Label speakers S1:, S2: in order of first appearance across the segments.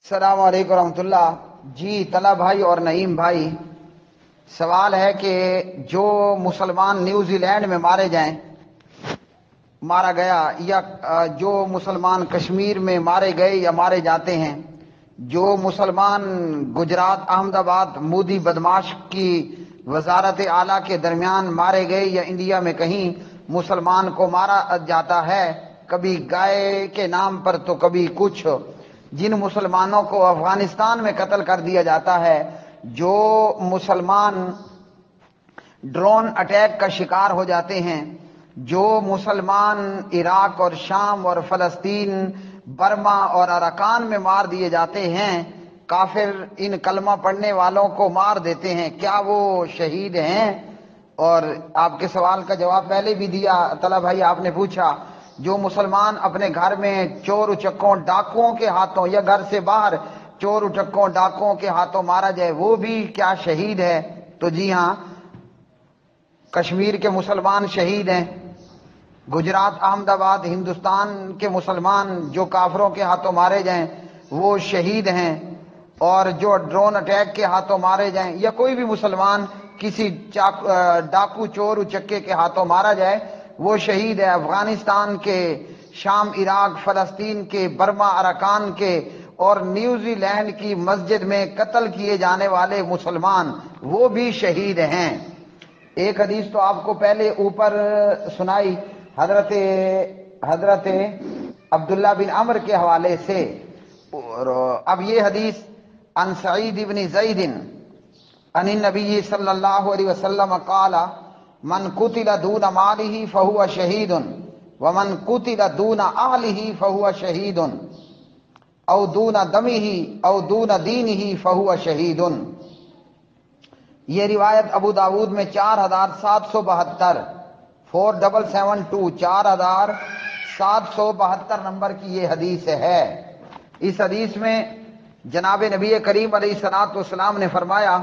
S1: السلام علیکم ورحمۃ اللہ۔ جی طلحہ بھائی اور نعیم بھائی، سوال ہے کہ جو مسلمان نیوزی لینڈ میں مارا گیا یا جو مسلمان کشمیر میں مارے گئے یا مارے جاتے ہیں، جو مسلمان گجرات احمد آباد مودی بدماش کی وزارت اعلیٰ کے درمیان مارے گئے یا انڈیا میں کہیں مسلمان کو مارا جاتا ہے، کبھی گائے کے نام پر تو کبھی کچھ، جن مسلمانوں کو افغانستان میں قتل کر دیا جاتا ہے، جو مسلمان ڈرون اٹیک کا شکار ہو جاتے ہیں، جو مسلمان عراق اور شام اور فلسطین، برما اور اراکان میں مار دیے جاتے ہیں، کافر ان کلمہ پڑھنے والوں کو مار دیتے ہیں، کیا وہ شہید ہیں؟ اور آپ کے سوال کا جواب پہلے بھی دیا طلحہ بھائی، آپ نے پوچھا جو مسلمان اپنے گھر میں چور اچکوں ڈاکوؤں کے ہاتھوں یا گھر سے باہر چور اچکوں ڈاکوؤں کے ہاتھوں مارا جائے وہ بھی کیا شہید ہے؟ تو جی ہاں، کشمیر کے مسلمان شہید ہیں، گجرات احمد آباد ہندوستان کے مسلمان جو کافروں کے ہاتھوں مارے جائیں وہ شہید ہیں، اور جو ڈرون اٹیک کے ہاتھوں مارے جائیں یا کوئی بھی مسلمان کسی ڈاکو چور اچکے کے ہاتھوں مارا جائے وہ شہید ہے۔ افغانستان کے، شام عراق فلسطین کے، برما اراکان کے اور نیوزی لینڈ کی مسجد میں قتل کیے جانے والے مسلمان وہ بھی شہید ہیں۔ ایک حدیث تو آپ کو پہلے اوپر سنائی حضرت عبداللہ بن عمر کے حوالے سے، اور اب یہ حدیث عن سعید بن زید عن النبی صلی اللہ علیہ وسلم قال من قتل دون ماله فهو شہید ومن قتل دون اہلہ فهو شہید او دون دمہ او دون دینہ فهو شہید۔ یہ روایت ابو داود میں 4772 4772 4772 نمبر کی یہ حدیث ہے۔ اس حدیث میں جناب نبی کریم علیہ الصلوۃ والسلام نے فرمایا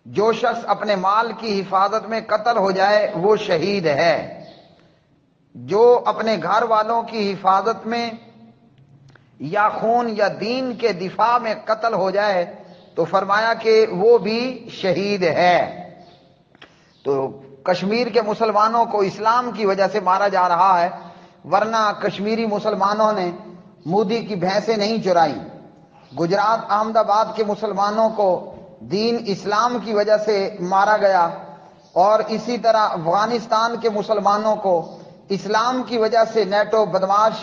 S1: جو شخص اپنے مال کی حفاظت میں قتل ہو جائے وہ شہید ہے، جو اپنے گھر والوں کی حفاظت میں یا خون یا دین کے دفاع میں قتل ہو جائے تو فرمایا کہ وہ بھی شہید ہے۔ تو کشمیر کے مسلمانوں کو اسلام کی وجہ سے مارا جا رہا ہے، ورنہ کشمیری مسلمانوں نے مودی کی بھینسیں نہیں چرائیں۔ گجرات احمد آباد کے مسلمانوں کو دین اسلام کی وجہ سے مارا گیا، اور اسی طرح افغانستان کے مسلمانوں کو اسلام کی وجہ سے نیٹو بدماش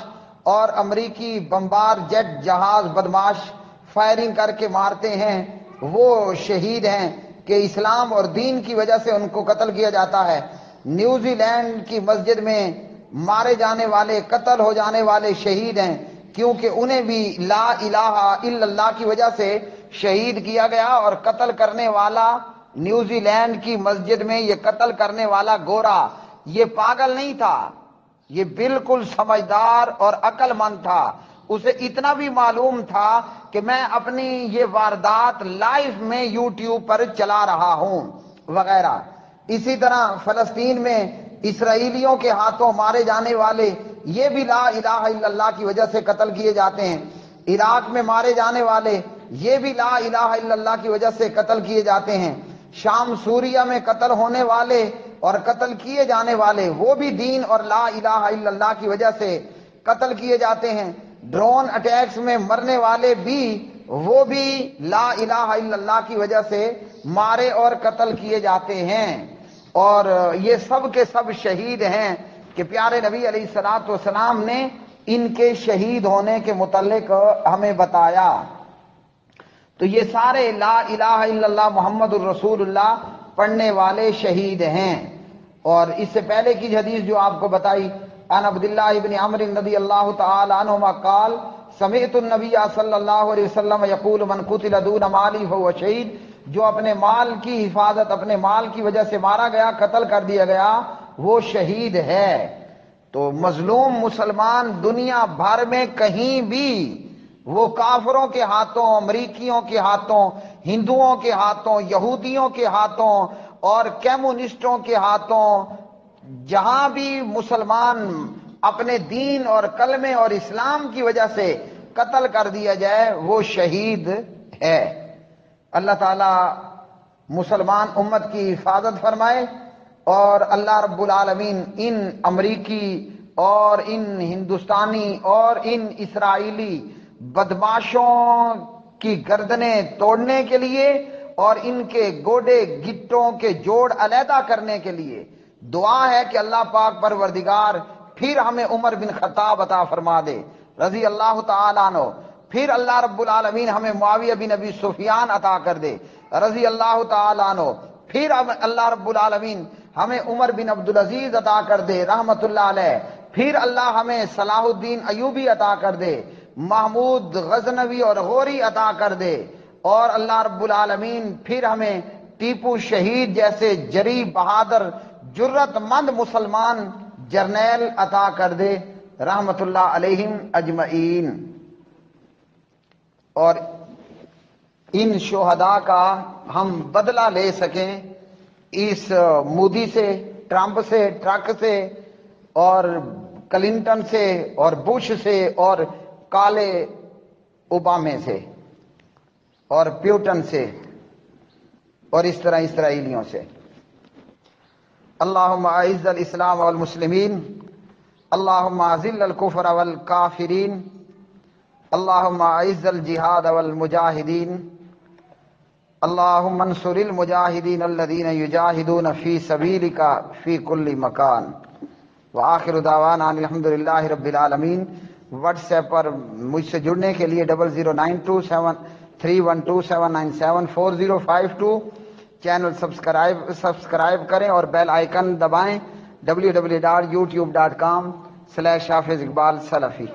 S1: اور امریکی بمبار جیٹ جہاز بدماش فائرنگ کر کے مارتے ہیں، وہ شہید ہیں کہ اسلام اور دین کی وجہ سے ان کو قتل کیا جاتا ہے۔ نیوزی لینڈ کی مسجد میں مارے جانے والے، قتل ہو جانے والے شہید ہیں، کیونکہ انہیں بھی لا الہ الا اللہ کی وجہ سے شہید کیا گیا، اور قتل کرنے والا نیوزی لینڈ کی مسجد میں یہ قتل کرنے والا گورا یہ پاگل نہیں تھا، یہ بالکل سمجھدار اور عقل مند تھا، اسے اتنا بھی معلوم تھا کہ میں اپنی یہ واردات لائیو میں یوٹیوب پر چلا رہا ہوں وغیرہ۔ اسی طرح فلسطین میں اسرائیلیوں کے ہاتھوں مارے جانے والے یہ بھی لا الہ الا اللہ کی وجہ سے قتل کیے جاتے ہیں، عراق میں مارے جانے والے یہ بھی لا الہ الا اللہ کی وجہ سے قتل کیے جاتے ہیں، شام سوریہ میں قتل ہونے والے اور قتل کیے جانے والے وہ بھی دین اور لا الہ الا اللہ کی وجہ سے قتل کیے جاتے ہیں، ڈرون اٹیکس میں مرنے والے بھی وہ بھی لا الہ الا اللہ کی وجہ سے مارے اور قتل کیے جاتے ہیں، اور یہ سب کے سب شہید ہیں کہ پیارے نبی علیہ الصلوۃ والسلام نے ان کے شہید ہونے کے متعلق ہمیں بتایا۔ تو یہ سارے لا الہ الا اللہ محمد الرسول اللہ پڑھنے والے شہید ہیں۔ اور اس سے پہلے کی حدیث جو آپ کو بتائی عن عبداللہ ابن عمر رضی اللہ تعالی عنہما قال سمعت النبی صلی اللہ علیہ وسلم یقول من قتل دون مالی فهو شہید، جو اپنے مال کی حفاظت، اپنے مال کی وجہ سے مارا گیا، قتل کر دیا گیا، وہ شہید ہے۔ تو مظلوم مسلمان دنیا بھر میں کہیں بھی، وہ کافروں کے ہاتھوں، امریکیوں کے ہاتھوں، ہندوؤں کے ہاتھوں، یہودیوں کے ہاتھوں اور کمیونسٹوں کے ہاتھوں، جہاں بھی مسلمان اپنے دین اور کلمے اور اسلام کی وجہ سے قتل کر دیا جائے وہ شہید ہے۔ اللہ تعالی مسلمان امت کی حفاظت فرمائے، اور اللہ رب العالمین ان امریکی اور ان ہندوستانی اور ان اسرائیلی بدماشوں کی گردنیں توڑنے کے لیے اور ان کے گوڑے گٹوں کے جوڑ علیحدہ کرنے کے لیے دعا ہے کہ اللہ پاک پروردگار پھر ہمیں عمر بن خطاب عطا فرما دے رضی اللہ تعالیٰ عنہ، پھر اللہ رب العالمین ہمیں معاویہ بن ابی سفیان عطا کر دے رضی اللہ تعالیٰ عنہ، پھر اللہ رب العالمین ہمیں عمر بن عبدالعزیز عطا کر دے رحمت اللہ علیہ، پھر اللہ ہمیں صلاح الدین ایوبی عطا کر دے، محمود غزنوی اور غوری عطا کر دے، اور اللہ رب العالمین پھر ہمیں ٹیپو شہید جیسے جری بہادر جرت مند مسلمان جرنیل عطا کر دے رحمت اللہ علیہم اجمعین۔ اور ان شہداء کا ہم بدلہ لے سکیں اس مودی سے، ٹرمپ سے، ٹرک سے اور کلنٹن سے اور بش سے اور کالے اوبامے سے اور پیوٹن سے اور اس طرح اسرائیلیوں سے۔ اللہم اعز الاسلام والمسلمین، اللہم اذل الکفر والکافرین، اللہم اعز الجہاد والمجاہدین، اللہم انصر المجاہدین الذین یجاہدون فی سبیلک فی کل مکان۔ وآخر دعوانا الحمدللہ رب العالمین۔ واٹس ایپ پر مجھ سے جڑنے کے لیے 00927312797405 چینل سبسکرائب کریں اور بیل آئیکن دبائیں۔ www.youtube.com/حافظ اقبال سلفی۔